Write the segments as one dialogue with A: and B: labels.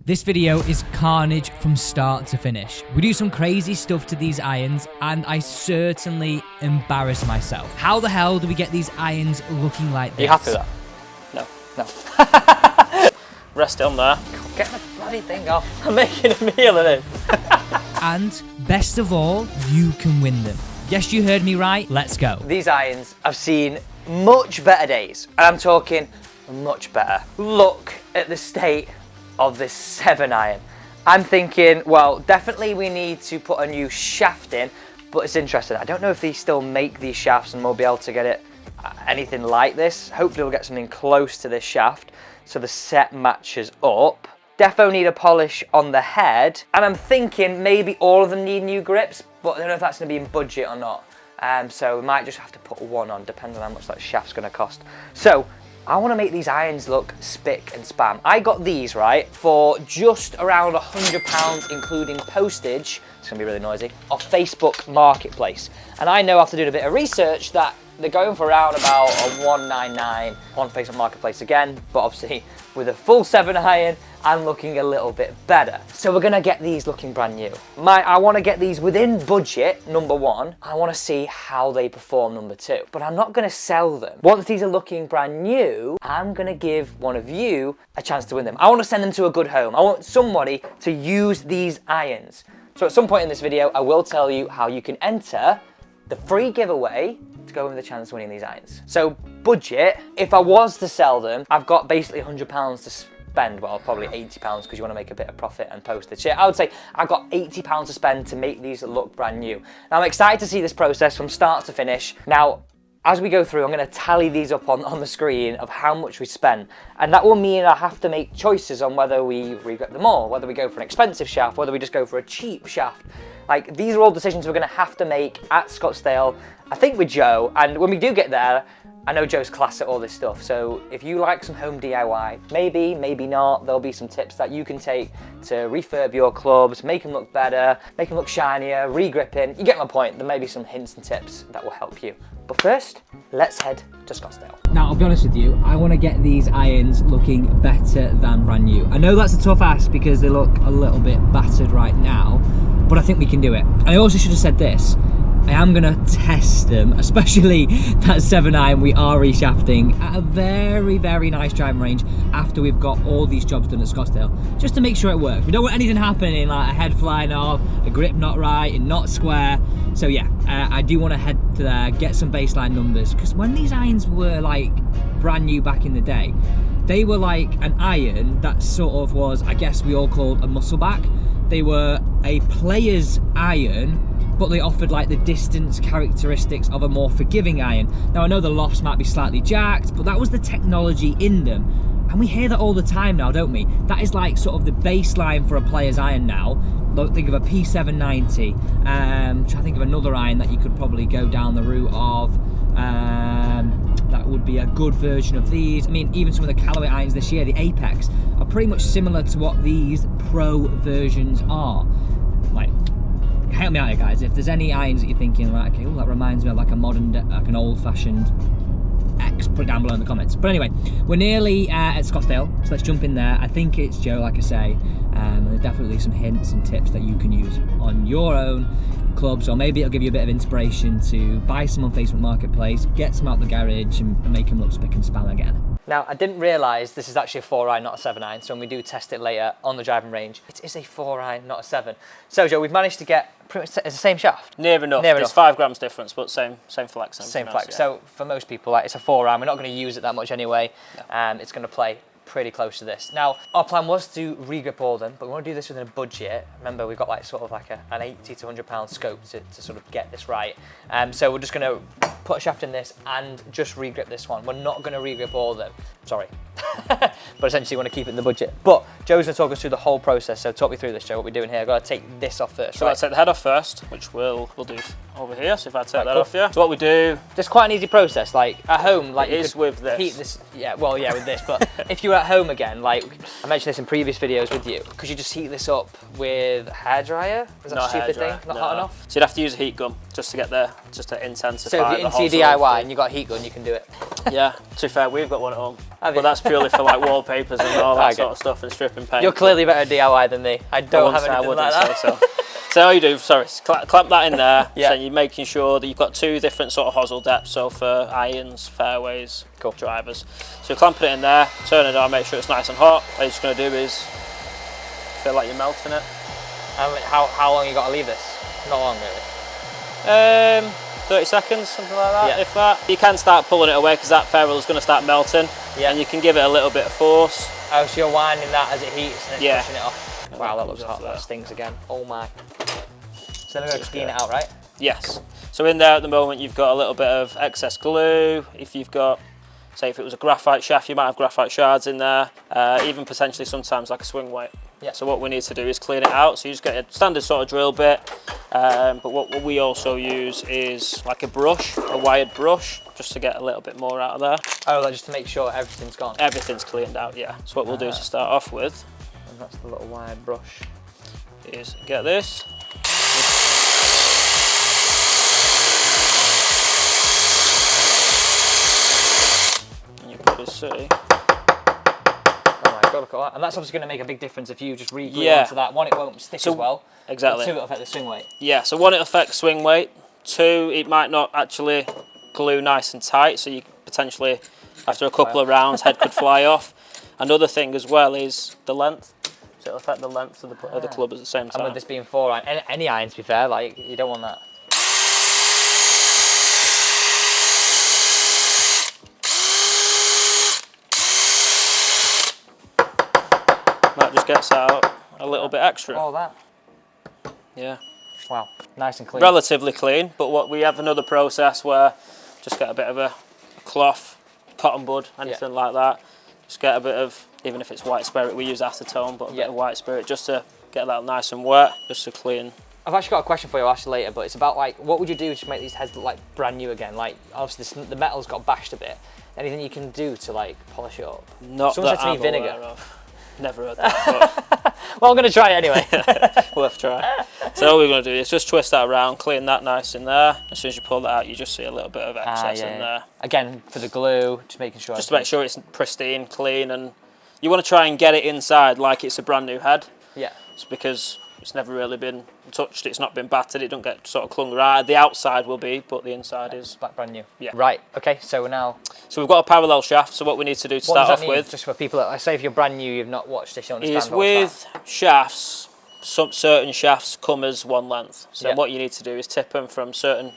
A: This video is carnage from start to finish. We do some crazy stuff to these irons and I certainly embarrass myself. How the hell do we get these irons looking like this?
B: Are you happy with that? No. Rest it on there. Get the bloody thing off. I'm making a meal of it.
A: And best of all, you can win them. Yes, you heard me right. Let's go.
B: These irons have seen much better days. And I'm talking much better. Look at the state of this 7 iron. I'm thinking, well, definitely we need to put a new shaft in, but it's interesting. I don't know if they still make these shafts and we'll be able to get it anything like this. Hopefully we'll get something close to this shaft so the set matches up. Defo need a polish on the head, and I'm thinking maybe all of them need new grips, but I don't know if that's going to be in budget or not. So we might just have to put one on, depending on how much that shaft's going to cost. So I want to make these irons look spick and span. I got these, right, for just around £100, including postage, it's going to be really noisy, off Facebook Marketplace. And I know after doing a bit of research that they're going for around about a $199 on Facebook Marketplace again, but obviously with a full 7 iron and looking a little bit better. So we're gonna get these looking brand new. I wanna get these within budget, number one. I wanna see how they perform, number two. But I'm not gonna sell them. Once these are looking brand new, I'm gonna give one of you a chance to win them. I wanna send them to a good home. I want somebody to use these irons. So at some point in this video, I will tell you how you can enter the free giveaway to go with the chance of winning these irons. So budget, if I was to sell them, I've got basically £100 to spend, well, probably £80 because you want to make a bit of profit and postage. I would say I've got £80 to spend to make these look brand new. Now I'm excited to see this process from start to finish. Now, as we go through, I'm going to tally these up on the screen of how much we spend. And that will mean I have to make choices on whether we re-grip them all, whether we go for an expensive shaft, whether we just go for a cheap shaft. Like, these are all decisions we're going to have to make at Scottsdale, I think with Joe. And when we do get there, I know Joe's class at all this stuff. So if you like some home DIY, maybe, maybe not, there'll be some tips that you can take to refurb your clubs, make them look better, make them look shinier, re-gripping. You get my point. There may be some hints and tips that will help you. But first, let's head to Scottsdale.
A: Now, I'll be honest with you, I want to get these irons looking better than brand new. I know that's a tough ask because they look a little bit battered right now, but I think we can do it. And I also should have said this. I am going to test them, especially that 7 iron we are reshafting at a very, very nice driving range after we've got all these jobs done at Scottsdale, just to make sure it works. We don't want anything happening, like a head flying off, a grip not right, and not square. So yeah, I do want to head to there, get some baseline numbers, because when these irons were like brand new back in the day, they were like an iron that sort of was, I guess we all called a muscle back. They were a player's iron, but they offered like the distance characteristics of a more forgiving iron. Now I know the lofts might be slightly jacked, but that was the technology in them. And we hear that all the time now, don't we? That is like sort of the baseline for a player's iron now. Think of a P790, try to think of another iron that you could probably go down the route of. That would be a good version of these. I mean, even some of the Callaway irons this year, the Apex, are pretty much similar to what these pro versions are. Like, help me out here, guys. If there's any irons that you're thinking, like, okay, that reminds me of like a modern, like an old-fashioned X, put it down below in the comments. But anyway, we're nearly at Scottsdale, so let's jump in there. I think it's Joe, like I say, and there's definitely some hints and tips that you can use on your own clubs, or maybe it'll give you a bit of inspiration to buy some on Facebook Marketplace, get some out the garage and make them look spick and span again. Now, I didn't realise this is actually a 4 iron, not a 7 iron, so when we do test it later on the driving range, it is a 4 iron, not a 7. So, Joe, we've managed to get pretty much, it's the same shaft?
B: Near enough. There's 5 grams difference, but same flex.
A: Same flex. Yeah. So, for most people, like, it's a 4 iron. We're not going to use it that much anyway. No. It's going to play pretty close to this. Now, our plan was to re-grip all of them, but we want to do this within a budget. Remember, we've got like sort of like an £80 to £100 scope to sort of get this right. So we're just going to put a shaft in this and just re-grip this one. We're not going to re-grip all of them. Sorry. But essentially, we want to keep it in the budget. But Joe's going to talk us through the whole process. So talk me through this, Joe. What we're doing here. I've got to take this off first.
B: So
A: right?
B: let's take the head off first, which we'll do over here. So if I take that off here. So what we do...
A: It's quite an easy process. Like at home, like
B: it is with this.
A: Heat this. Yeah, well, yeah, with this. But if you were at home again, like I mentioned this in previous videos with you, could you just heat this up with a hairdryer? Is that a stupid thing? Not hot enough?
B: So you'd have to use a heat gun just to get there, just to intensify.
A: So if you're into your DIY and you've got a heat gun, you can do it.
C: Yeah, to be fair, we've got one at home.
B: Have
C: But
B: you?
C: that's purely for like wallpapers and all that
B: Okay.
C: sort of stuff and stripping paint.
B: You're clearly better DIY than me. I don't have
C: I
B: anything
C: wouldn't
B: like that.
C: say so. So all you do, sorry, clamp that in there.
B: Yeah.
C: So you're making sure that you've got 2 different sort of hosel depths, so for irons, fairways,
B: Cool.
C: drivers. So you're clamping it in there, turn it on, make sure it's nice and hot. All you're just going to do is feel like you're melting it.
B: How long you got to leave this? Not long, really.
C: 30 seconds, something like that,
B: Yeah.
C: if that. You can start pulling it away because that ferrule is going to start melting.
B: Yeah.
C: And you can give it a little bit of force.
B: Oh, so you're winding that as it heats and it's
C: Yeah.
B: pushing it off. Wow, that looks hot. That stings again. Oh my. So then we're going to clean it out, right?
C: Yes. So in there at the moment you've got a little bit of excess glue. If you've got, say if it was a graphite shaft, you might have graphite shards in there. Even potentially sometimes like a swing weight.
B: Yeah.
C: So what we need to do is clean it out. So you just get a standard sort of drill bit. But what we also use is like a brush, a wired brush, just to get a little bit more out of there.
B: Oh, like just to make sure everything's gone.
C: Everything's cleaned out, yeah. So what we'll do to start off with
B: And that's the little wired brush.
C: is get this. And you probably see.
B: Oh my god, look at that. And that's obviously going to make a big difference if you just re-glue
C: Yeah.
B: onto that. One, it won't stick
C: So-
B: as well.
C: Exactly.
B: But 2, it'll affect the swing weight.
C: Yeah, so 1, it affects swing weight. 2, it might not actually glue nice and tight, so you potentially, after a couple of rounds, head could fly off. Another thing as well is the length. So it'll affect the length of the club at the same
B: And
C: time.
B: with this being 4 iron, any iron to be fair, like you don't want that.
C: That just gets out a little bit extra.
B: Oh, that.
C: Yeah.
B: Wow, nice and clean.
C: Relatively clean, but what we have another process where just get a bit of a cloth, cotton bud, anything like that. Just get a bit of, even if it's white spirit, we use acetone, but a bit of white spirit just to get that nice and wet, just to clean.
B: I've actually got a question for you, I'll ask you later, but it's about like, what would you do to make these heads look like brand new again? Like, obviously the metal's got bashed a bit. Anything you can do to like polish it up?
C: Not
B: Someone
C: that
B: said to me
C: I'm
B: vinegar.
C: aware of. Never heard that,
B: Well, I'm going to try it anyway.
C: but worth trying. So all we're going to do is just twist that around, clean that nice in there. As soon as you pull that out, you just see a little bit of excess in there.
B: Again, for the glue, just making sure.
C: Just to make sure it's pristine, clean, and you want to try and get it inside like it's a brand new head.
B: Yeah.
C: It's because it's never really been touched, it's not been battered, it don't get sort of clung right. The outside will be, but the inside is.
B: Like brand new.
C: Yeah.
B: Right. Okay. So now.
C: So we've got a parallel shaft. So what we need to do to
B: What
C: start
B: does
C: off
B: that mean?
C: with
B: Just for people that, say, if you're brand new, you've not watched this, you don't
C: is
B: understand what's
C: with shafts. Some certain shafts come as one length. So
B: Yeah.
C: what you need to do is tip them from certain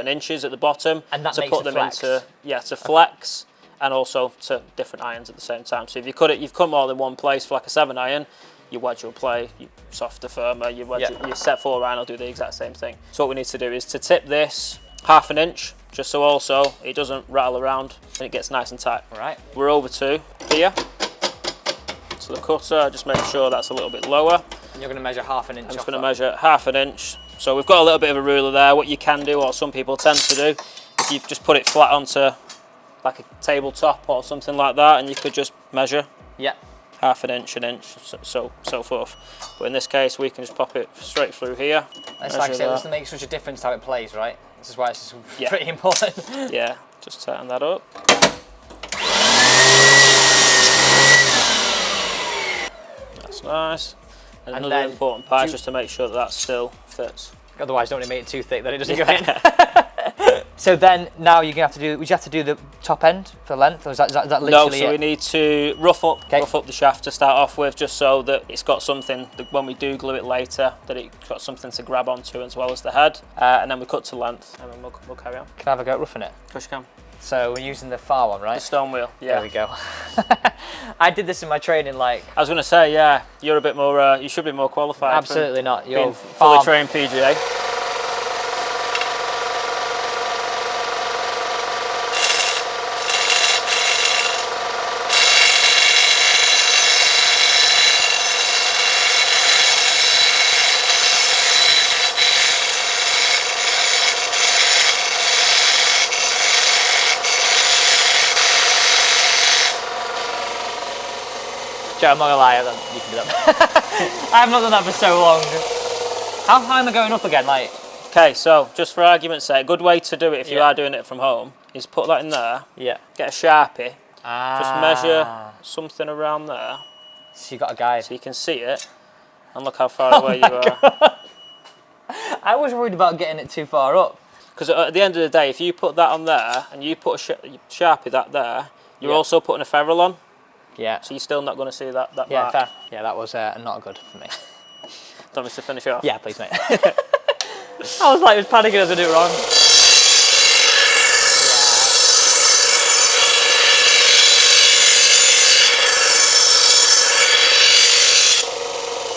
C: inches at the bottom
B: And that
C: to
B: makes
C: put
B: the
C: them
B: flex.
C: into to flex and also to different irons at the same time. So if you cut it, you've come all in one place for like a 7-iron. Your wedge will play, you softer, firmer, your wedge, your set 4 iron will do the exact same thing. So what we need to do is to tip this 1/2 inch, just so also it doesn't rattle around and it gets nice and tight.
B: All right.
C: We're over to here. So the cutter, just make sure that's a little bit lower.
B: And you're going to measure 1/2 inch.
C: I'm just going to measure 1/2 inch. So we've got a little bit of a ruler there. What you can do, or some people tend to do, if you just put it flat onto like a tabletop or something like that, and you could just measure.
B: Yeah.
C: 1/2 inch, an inch, so forth. But in this case, we can just pop it straight through here.
B: It's like I say, it doesn't make such a difference how it plays, right? This is why it's
C: Yeah.
B: pretty important.
C: Yeah, just tighten that up. That's nice. And another
B: then
C: important part is just to make sure that still fits.
B: Otherwise, don't want to make it too thick, then it doesn't go in. So then, now you're gonna have to do. Would you have to do the top end for length, or is that literally
C: No, so
B: it?
C: we need to rough up the shaft to start off with, just so that it's got something that when we do glue it later, that it's got something to grab onto as well as the head. And then we cut to length, and then we'll carry on.
B: Can I have a go at roughing it?
C: Of course you can.
B: So we're using the far one, right?
C: The stone wheel. Yeah.
B: There we go. I did this in my training, like.
C: I was going to say, yeah, you're a bit more. You should be more qualified.
B: Absolutely not. You're
C: Being fully trained PGA.
B: Joe, I'm not gonna lie, you can do that. I have not done that for so long. How high am I going up again? Like.
C: Okay, so just for argument's sake, a good way to do it if you are doing it from home is put that in there,
B: Yeah.
C: get a Sharpie,
B: Ah.
C: just measure something around there
B: So you got a guide.
C: so you can see it, and look how far away you are.
B: I was worried about getting it too far up.
C: Because at the end of the day, if you put that on there and you put a Sharpie that there, you're also putting a ferrule on,
B: Yeah.
C: so you're still not going to see that
B: Yeah,
C: mark.
B: fair. Yeah, that was not good for me.
C: Do you want me to finish off?
B: Yeah, please, mate. I was like, I was panicking as I do it wrong. Yeah.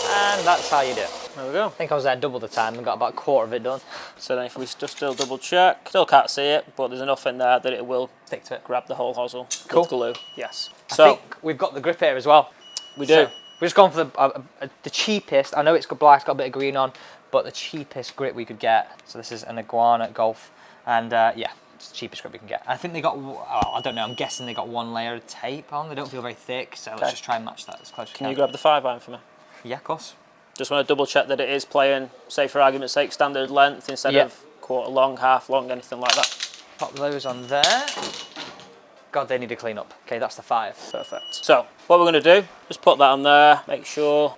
B: And that's how you do it.
C: There we go.
B: I think I was there double the time and got about a quarter of it done.
C: So then if we just still double check, still can't see it, but there's enough in there that it will
B: Stick to it.
C: grab the whole hosel.
B: Cool.
C: With glue. Yes.
B: I
C: So
B: think we've got the grip here as well.
C: we do.
B: So we've just gone for the cheapest. I know it's got black, it's got a bit of green on, but the cheapest grip we could get. So this is an Iguana Golf, and yeah, it's the cheapest grip we can get. I think they got, I don't know, I'm guessing they got one layer of tape on. They don't feel very thick, so let's just try and match that as close as we
C: Can you grab the 5-iron for me?
B: Yeah, of course.
C: Just want to double check that it is playing, say for argument's sake, standard length instead of quarter long, half long, anything like that.
B: Pop those on there. God, they need to clean up. Okay, that's the 5.
C: Perfect. So what we're going to do, just put that on there, make sure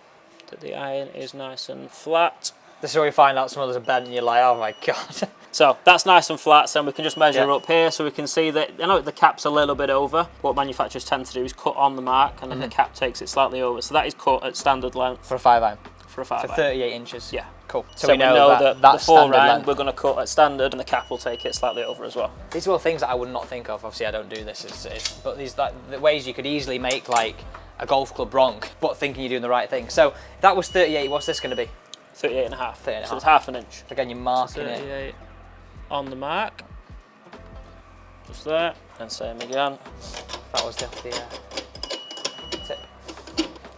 C: that the iron is nice and flat.
B: This is where you find out some others are bent and you're like, oh my God.
C: So that's nice and flat, so we can just measure
B: Yeah.
C: up here so we can see that, I know the cap's a little bit over. What manufacturers tend to do is cut on the mark and then the cap takes it slightly over. So that is cut at standard length
B: For a 5-iron.
C: for a 5-iron.
B: For 38 inches.
C: Yeah.
B: Cool.
C: So we know that
B: that's
C: the 4
B: standard
C: iron
B: length.
C: we're going to cut at standard and the cap will take it slightly over as well.
B: These are all things that I would not think of. Obviously, I don't do this. But these like the ways you could easily make like a golf club wrong, but thinking you're doing the right thing. So that was 38. What's this going to be?
C: 38 and a half.
B: 38 and a
C: So it's
B: half.
C: half an inch.
B: Again, you're marking it.
C: 38 on the mark. Just there. And same again.
B: That was the tip.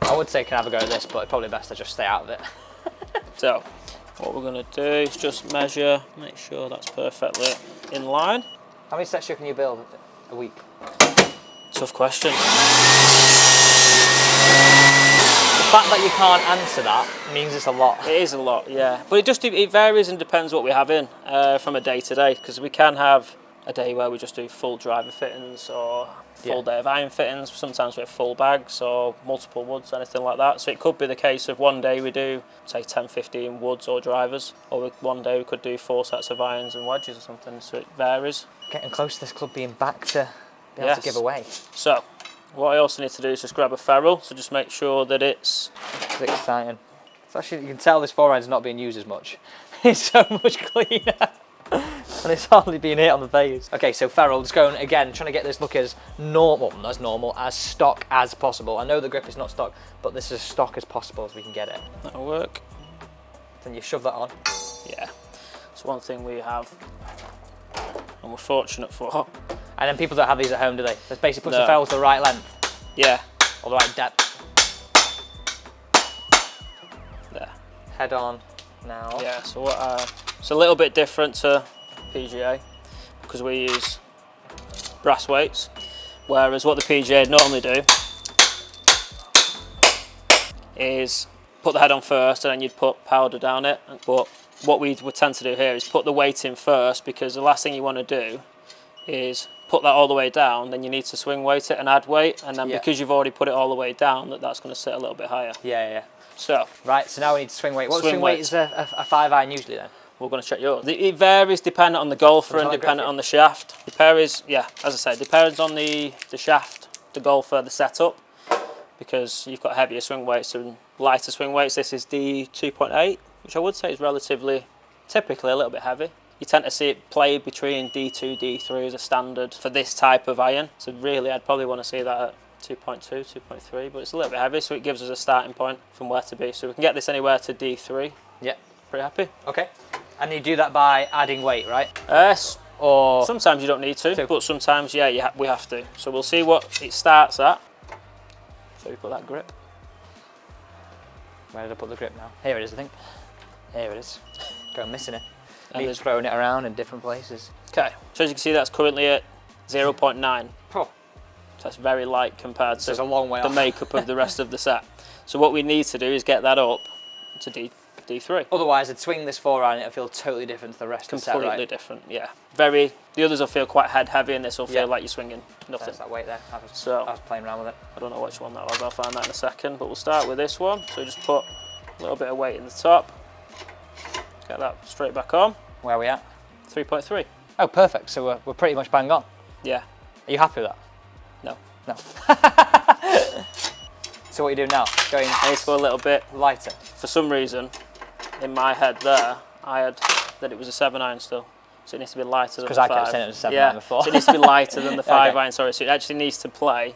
B: I would say can have a go at this, but probably best to just stay out of it.
C: So what we're going to do is just measure, make sure that's perfectly in line.
B: How many sets can you build a week?
C: Tough question.
B: The fact that you can't answer that means it's a lot.
C: It is a lot, yeah. But it varies and depends what we have in from a day to day, because we can have a day where we just do full driver fittings or full day of iron fittings. Sometimes we have full bags or multiple woods, anything like that. So it could be the case of one day we do, say, 10, 15 woods or drivers, or one day we could do 4 sets of irons and wedges or something, so it varies.
B: Getting close to this club being back to be able to give away.
C: So what I also need to do is just grab a ferrule, so just make sure that it's...
B: It's exciting. It's actually, you can tell this 4-iron's not being used as much. It's so much cleaner. And it's hardly being hit on the face. Okay, so ferrule, just going again, trying to get this look as normal, as stock as possible. I know the grip is not stock, but this is as stock as possible as we can get it.
C: That'll work.
B: Then you shove that on.
C: Yeah. It's one thing we have, and we're fortunate for.
B: And then people don't have these at home, do they? Just basically puts
C: No.
B: the ferrule to the right length.
C: Yeah.
B: Or the right depth.
C: There.
B: Head on now.
C: Yeah, so it's a little bit different to PGA because we use brass weights, whereas what the PGA normally do is put the head on first and then you'd put powder down it. But what we would tend to do here is put the weight in first, because the last thing you want to do is put that all the way down, then you need to swing weight it and add weight, and then because you've already put it all the way down, that's going to sit a little bit higher.
B: Yeah.
C: So
B: right, so now we need to swing weight. What
C: Swing
B: swing weight
C: weight.
B: is a 5-iron usually then?
C: we're going to check yours. It varies dependent on the golfer and dependent on the shaft. It varies, yeah, as I said, depends on the shaft, the golfer, the setup, because you've got heavier swing weights and lighter swing weights. This is D2.8, which I would say is relatively, typically a little bit heavy. You tend to see it play between D2, D3 as a standard for this type of iron. So really, I'd probably want to see that at 2.2, 2.3, but it's a little bit heavy, so it gives us a starting point from where to be. So we can get this anywhere to D3.
B: Yeah.
C: Pretty happy.
B: Okay. And you do that by adding weight, right?
C: Or sometimes you don't need to, but sometimes, yeah, we have to. So we'll see what it starts at. So we put that grip.
B: Where did I put the grip now? Here it is, I think. Here it is. Go missing it.
C: And
B: Me throwing it around in different places.
C: Okay, so as you can see, that's currently at 0.9.
B: Oh.
C: So that's very light compared to
B: a long way
C: the
B: off.
C: makeup of the rest of the set. So what we need to do is get that up to D3.
B: Otherwise, I'd swing this 4-iron and it'll feel totally different to the rest of the set, right?
C: Completely different, yeah. The others will feel quite head heavy, and this will feel like you're swinging nothing.
B: There's that weight there. I was playing around with it.
C: I don't know which one that was, I'll find that in a second, but we'll start with this one. So just put a little bit of weight in the top, get that straight back on.
B: Where are we at?
C: 3.3.
B: Oh, perfect. So we're pretty much bang on.
C: Yeah.
B: Are you happy with that?
C: No.
B: No. So what are you doing now? Going
C: I need to go a little bit
B: lighter.
C: For some reason, in my head there, I had that it was a 7-iron still. So it needs to be lighter than the 5.
B: Because I kept saying it was a 7-iron before.
C: So it needs to be lighter than the 5-iron,
B: Okay.
C: sorry. So it actually needs to play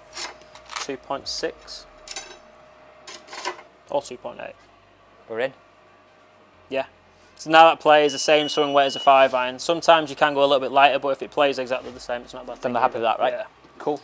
C: 2.6 or 2.8.
B: We're in.
C: Yeah. So now that plays the same swing weight as a 5-iron. Sometimes you can go a little bit lighter, but if it plays exactly the same, it's not a bad thing.
B: Then we're happy with that, right?
C: Yeah.
B: Cool.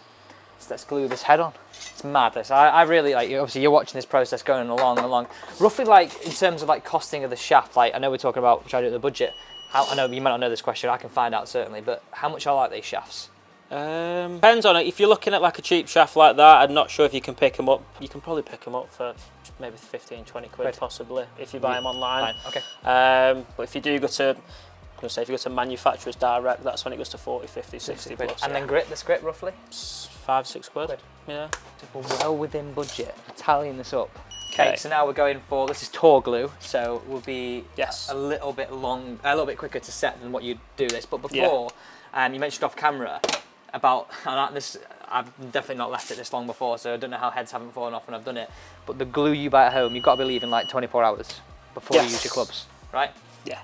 B: So let's glue this head on. It's madness. I really like. Obviously, you're watching this process going along. Roughly, like in terms of like costing of the shaft. Like I know we're talking about trying to do the budget. I know you might not know this question. I can find out certainly. But how much are like these shafts?
C: Depends on it. If you're looking at like a cheap shaft like that, I'm not sure if you can pick them up. You can probably pick them up for maybe 15, 20 quid possibly if you buy them online.
B: Fine. Okay.
C: But if you do go to, if you go to manufacturers direct, that's when it goes to 40, 50, 60
B: quid.
C: plus.
B: And then this grip roughly?
C: 5, 6 quid. Yeah.
B: We're well within budget. Tallying this up. Okay, so now we're going for, this is Tour glue, so we'll be a little bit quicker to set than what you do this. But before, you mentioned off camera about this. I've definitely not left it this long before, so I don't know how heads haven't fallen off when I've done it. But the glue you buy at home, you've got to be leaving like 24 hours before you use your clubs, right?
C: Yeah.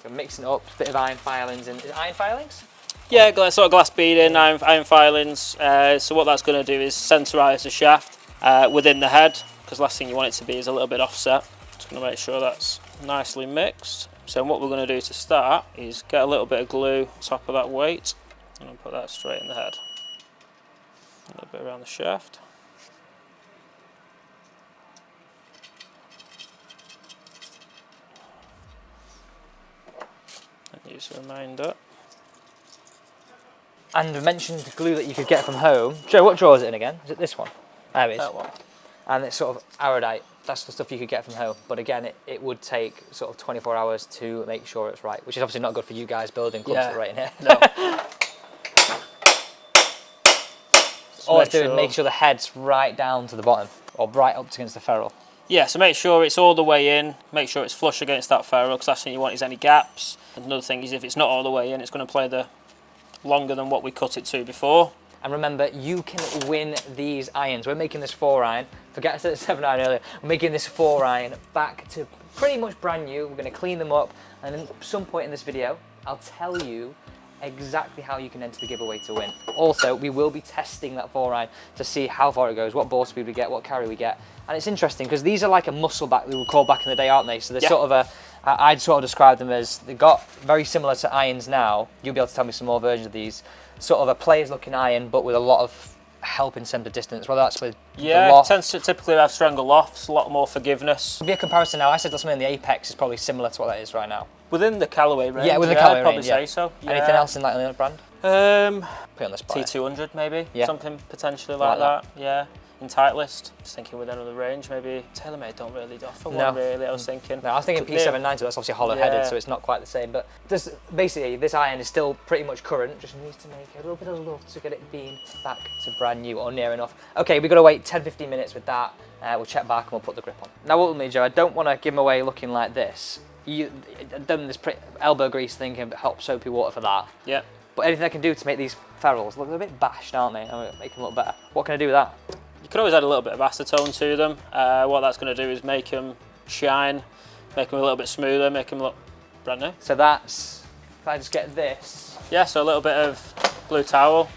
B: So mixing it up, a bit of iron filings, and is it iron filings?
C: Yeah, sort of glass beading, iron filings. So what that's going to do is centerise the shaft within the head, because last thing you want it to be is a little bit offset. Just going to make sure that's nicely mixed. So what we're going to do to start is get a little bit of glue on top of that weight, and I'll put that straight in the head. A little bit around the shaft. And use the remainder.
B: And we mentioned the glue that you could get from home. Joe, what drawer is it in again? Is it this one? There it is.
C: That one.
B: And it's sort of iridite. That's the stuff you could get from home. But again, it would take sort of 24 hours to make sure it's right, which is obviously not good for you guys building clubs that are right in here.
C: No.
B: All it's doing is making sure the head's right down to the bottom, or right up against the ferrule.
C: Yeah, so make sure it's all the way in, make sure it's flush against that ferrule, because last thing you want is any gaps. And another thing is if it's not all the way in, it's going to play the longer than what we cut it to before.
B: And remember, you can win these irons. We're making this 4-iron. Forget I said it's 7-iron earlier. We're making this 4-iron back to pretty much brand new. We're going to clean them up, and at some point in this video, I'll tell you exactly how you can enter the giveaway to win. Also, we will be testing that 4-iron to see how far it goes, what ball speed we get, what carry we get. And it's interesting because these are like a muscle back we would call back in the day, aren't they? So they're sort of I'd sort of describe them as, they got very similar to irons now. You'll be able to tell me some more versions of these. Sort of a player's looking iron, but with a lot of help in terms of distance, whether that's with the loft.
C: It tends to typically have stronger lofts, a lot more forgiveness.
B: It'll be a comparison now. I said something in the Apex is probably similar to what that is right now.
C: Within the Callaway range.
B: Yeah, within the Callaway
C: I'd probably
B: range,
C: say so. Yeah.
B: Anything else in like the other brand? Put you on the spot.
C: T200 maybe,
B: Yeah.
C: something potentially like that. Yeah. In Titleist, just thinking within the range, maybe TaylorMade don't really offer one really, I was thinking.
B: No, I was thinking P790, that's obviously hollow-headed, so it's not quite the same, but basically this iron is still pretty much current, just needs to make a little bit of love to get it being back to brand new, or near enough. Okay, we've got to wait 10-15 minutes with that, we'll check back and we'll put the grip on. Now ultimately, Joe, I don't want to give them away looking like this. I've done this elbow grease thing and help soapy water for that.
C: Yeah.
B: But anything I can do to make these ferrules look a bit bashed, aren't they? Make them look better. What can I do with that?
C: You could always add a little bit of acetone to them. What that's going to do is make them shine, make them a little bit smoother, make them look brand new.
B: So that's, if I just get this.
C: Yeah, so a little bit of blue towel.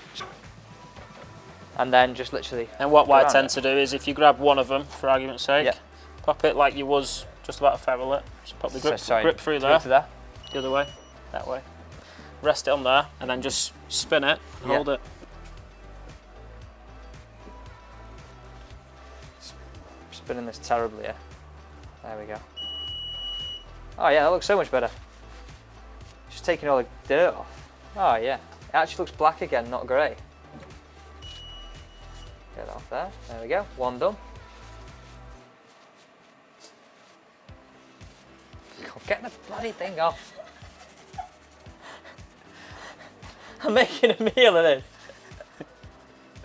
B: And then just literally.
C: And what I tend to do is if you grab one of them, for argument's sake, pop it like you was just about to ferrule it. Just pop the grip through there, the other way, that way. Rest it on there, and then just spin it and hold it.
B: Spinning this terribly, yeah. There we go. Oh yeah, that looks so much better. Just taking all the dirt off. Oh yeah, it actually looks black again, not grey. Get that off there. There we go. One done. Michael, get the bloody thing off. I'm making a meal of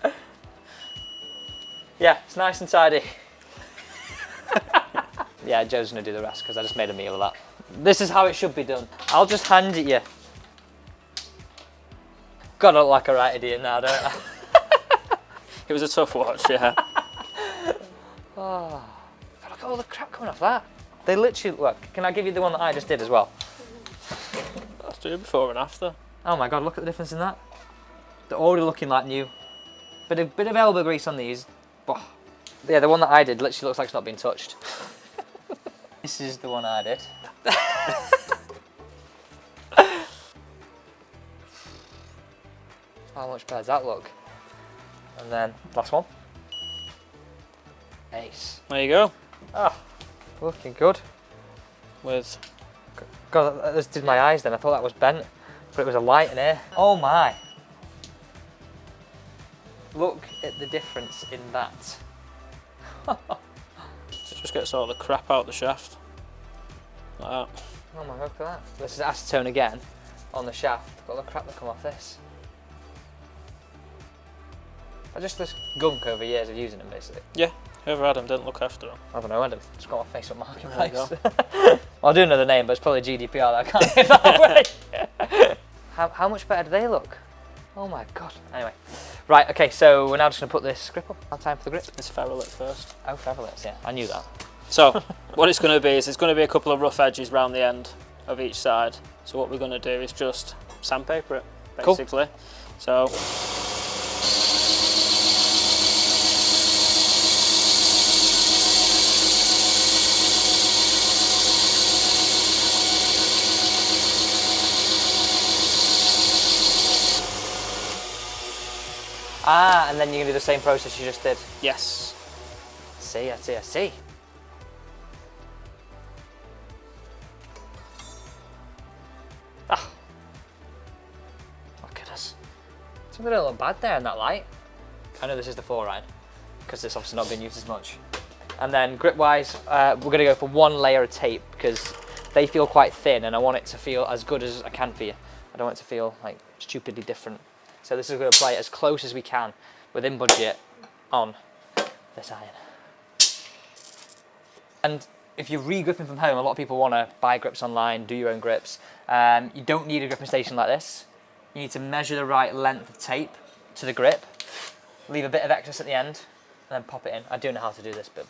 B: this. Yeah, it's nice and tidy. Yeah, Joe's gonna do the rest because I just made a meal of that. This is how it should be done. I'll just hand it you. God, I look like a right idiot now, don't I?
C: It was a tough watch, yeah.
B: Oh, God, look at all the crap coming off that. They literally, look, can I give you the one that I just did as well?
C: Let's do it before and after.
B: Oh my God, look at the difference in that. They're already looking like new. Bit of elbow grease on these. Oh. Yeah, the one that I did literally looks like it's not been touched. This is the one I did. How much better does that look? And then, last one. Ace.
C: There you go.
B: Oh, looking good.
C: With
B: God, that just did my eyes then. I thought that was bent, but it was a light in here. Oh my. Look at the difference in that.
C: just gets all the crap out the shaft. Like that.
B: Oh my God, look at that. This is acetone again on the shaft. Look at all the crap that come off this. I just this gunk over years of using them basically.
C: Yeah, whoever had them didn't look after them.
B: I don't know, Adam. Just got my Facebook
C: There you
B: Marketplace. Well, I'll do another name, but it's probably GDPR that I can't give that away. How much better do they look? Oh my God. Anyway. Right, okay, so we're now just going to put this grip on. Now time for the grip.
C: It's ferrule at first.
B: Oh, ferrulettes, yeah. I knew that.
C: So, what it's going to be is it's going to be a couple of rough edges round the end of each side. So what we're going to do is just sandpaper it, basically. Cool. So.
B: Ah, and then you're going to do the same process you just did.
C: Yes.
B: I see. Ah. Look at us. Something a little bad there in that light. I know this is the 4-iron, because it's obviously not been used as much. And then grip-wise, we're going to go for one layer of tape, because they feel quite thin, and I want it to feel as good as I can for you. I don't want it to feel like stupidly different. So this is going to apply it as close as we can, within budget, on this iron. And if you're re-gripping from home, a lot of people want to buy grips online, do your own grips. You don't need a gripping station like this. You need to measure the right length of tape to the grip, leave a bit of excess at the end, and then pop it in. I do know how to do this bit.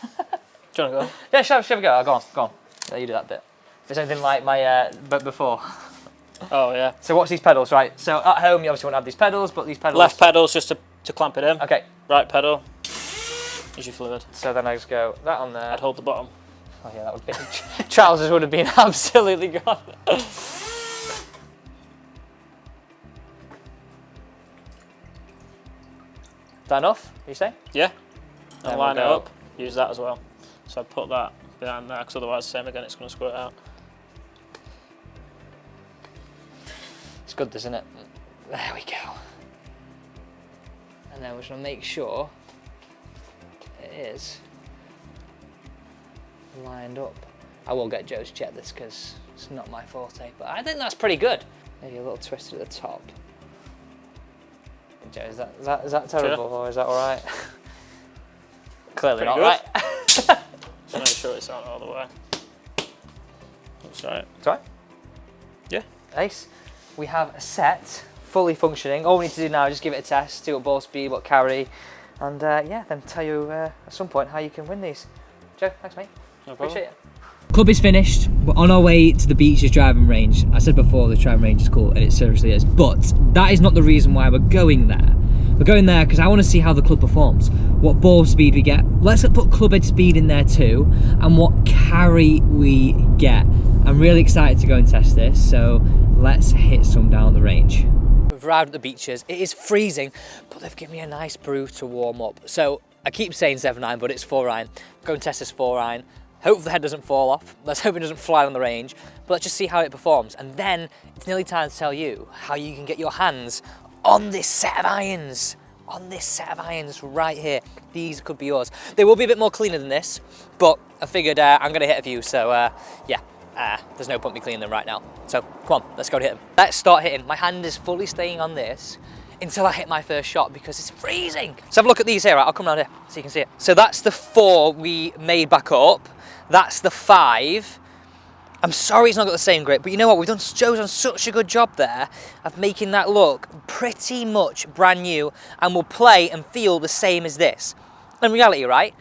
C: Do you want to go?
B: Yeah, shall we go? Go on. Yeah, you do that bit. If it's anything like my but before.
C: Oh yeah.
B: So what's these pedals, right? So at home you obviously won't have these pedals, but these pedals...
C: Left pedal's just to clamp it in.
B: Okay.
C: Right pedal is your fluid.
B: So then I just go that on there.
C: I'd hold the bottom.
B: Oh yeah, that would be... Trousers would have been absolutely gone. Is that enough, you say?
C: Yeah. And
B: Then
C: line
B: we'll
C: it
B: go-
C: up. Use that as well. So I put that behind there, because otherwise, same again, it's going to squirt out.
B: It's good, isn't it? There we go. And then we're just going to make sure it is lined up. I will get Joe to check this because it's not my forte, but I think that's pretty good. Maybe a little twist at the top. Joe, is that terrible, or is that all right? Clearly
C: Pretty
B: not
C: good.
B: right.
C: Just make sure it's out all the way. That's right.
B: It's all right.
C: Yeah.
B: Ace. We have a set, fully functioning. All we need to do now is just give it a test, see what ball speed, what carry, and yeah, then tell you at some point how you can win these. Joe, thanks mate.
C: No problem.
B: Appreciate it.
A: Club is finished. We're on our way to the beaches driving range. I said before the driving range is cool, and it seriously is. But that is not the reason why we're going there. We're going there because I want to see how the club performs, what ball speed we get. Let's put clubhead speed in there too, and what carry we get. I'm really excited to go and test this, so let's hit some down at the range. We've arrived at the beaches. It is freezing, but they've given me a nice brew to warm up. So I keep saying 7-iron, but it's 4-iron. Go and test this 4-iron. Hope the head doesn't fall off. Let's hope it doesn't fly on the range. But let's just see how it performs. And then it's nearly time to tell you how you can get your hands on this set of irons. On this set of irons right here. These could be yours. They will be a bit more cleaner than this, but I figured I'm going to hit a few. So yeah,
B: there's no point me cleaning them right now. So come on, let's go and hit them. Let's start hitting. My hand is fully staying on this until I hit my first shot because it's freezing. So have a look at these here, right? I'll come around here so you can see it. So that's the 4 we made back up. That's the 5. I'm sorry it's not got the same grip, but you know what? Joe's done such a good job there of making that look pretty much brand new and will play and feel the same as this. In reality, right?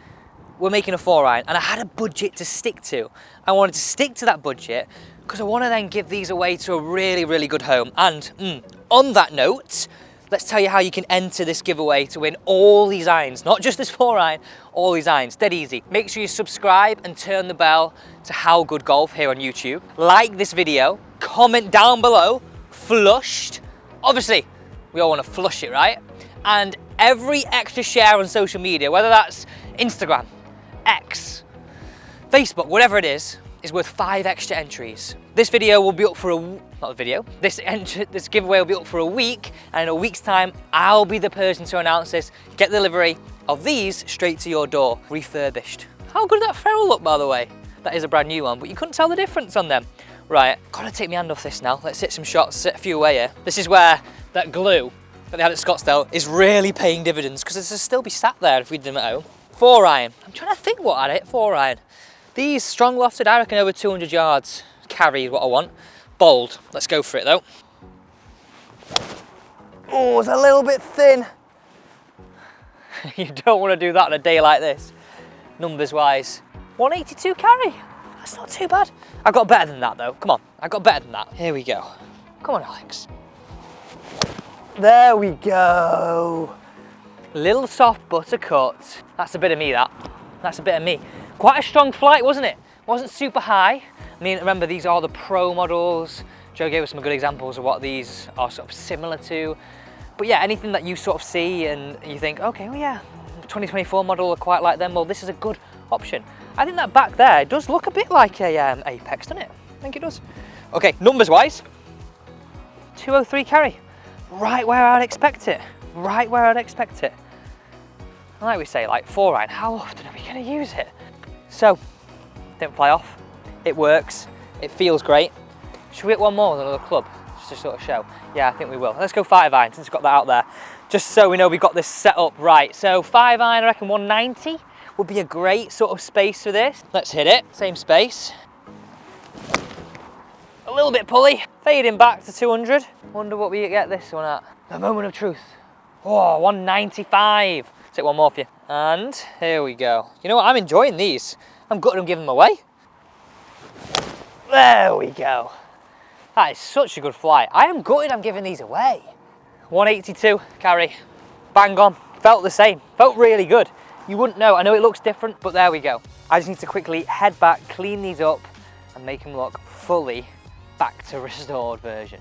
B: We're making a 4-iron and I had a budget to stick to. I wanted to stick to that budget because I want to then give these away to a really, really good home. And on that note, let's tell you how you can enter this giveaway to win all these irons, not just this 4-iron, all these irons, dead easy. Make sure you subscribe and turn the bell to How Good Golf here on YouTube. Like this video, comment down below, flushed. Obviously, we all want to flush it, right? And every extra share on social media, whether that's Instagram, X, Facebook, whatever it is worth 5 extra entries. This video will be up for this giveaway will be up for a week, and in a week's time, I'll be the person to announce this, get delivery of these straight to your door, refurbished. How good did that ferrule look, by the way? That is a brand new one, but you couldn't tell the difference on them. Right, gotta take my hand off this now. Let's hit some shots, set a few away here. This is where that glue that they had at Scottsdale is really paying dividends because it'll still be sat there if we did them at home. 4-iron. I'm trying to think what I'd hit 4-iron. These strong lofted, I reckon over 200 yards. Carry is what I want. Bold. Let's go for it though. Oh, it's a little bit thin. You don't want to do that on a day like this. Numbers wise. 182 carry. That's not too bad. I got better than that though. Come on, I got better than that. Here we go. Come on, Alex. There we go. Little soft butter cut. That's a bit of me, that. That's a bit of me. Quite a strong flight, wasn't it? Wasn't super high. I mean, remember, these are the pro models. Joe gave us some good examples of what these are sort of similar to. But yeah, anything that you sort of see and you think, okay, well yeah, 2024 model are quite like them, well, this is a good option. I think that back there does look a bit like a Apex, doesn't it? I think it does. Okay, numbers wise, 203 carry. Right where I'd expect it. Right where I'd expect it. And like we say, like 4-iron, how often are we going to use it? So, didn't fly off. It works. It feels great. Should we hit one more with another club? Just to sort of show. Yeah, I think we will. Let's go 5-iron since we've got that out there. Just so we know we've got this set up right. So 5-iron, I reckon 190 would be a great sort of space for this. Let's hit it. Same space. A little bit pulley. Fading back to 200. Wonder what we get this one at. The moment of truth. Oh, 195. Let's hit one more for you. And here we go. You know what? I'm enjoying these. I'm gutted I'm giving them away. There we go. That is such a good flight. I am gutted I'm giving these away. 182 carry. Bang on. Felt the same. Felt really good. You wouldn't know. I know it looks different, but there we go. I just need to quickly head back, clean these up, and make them look fully back to restored version.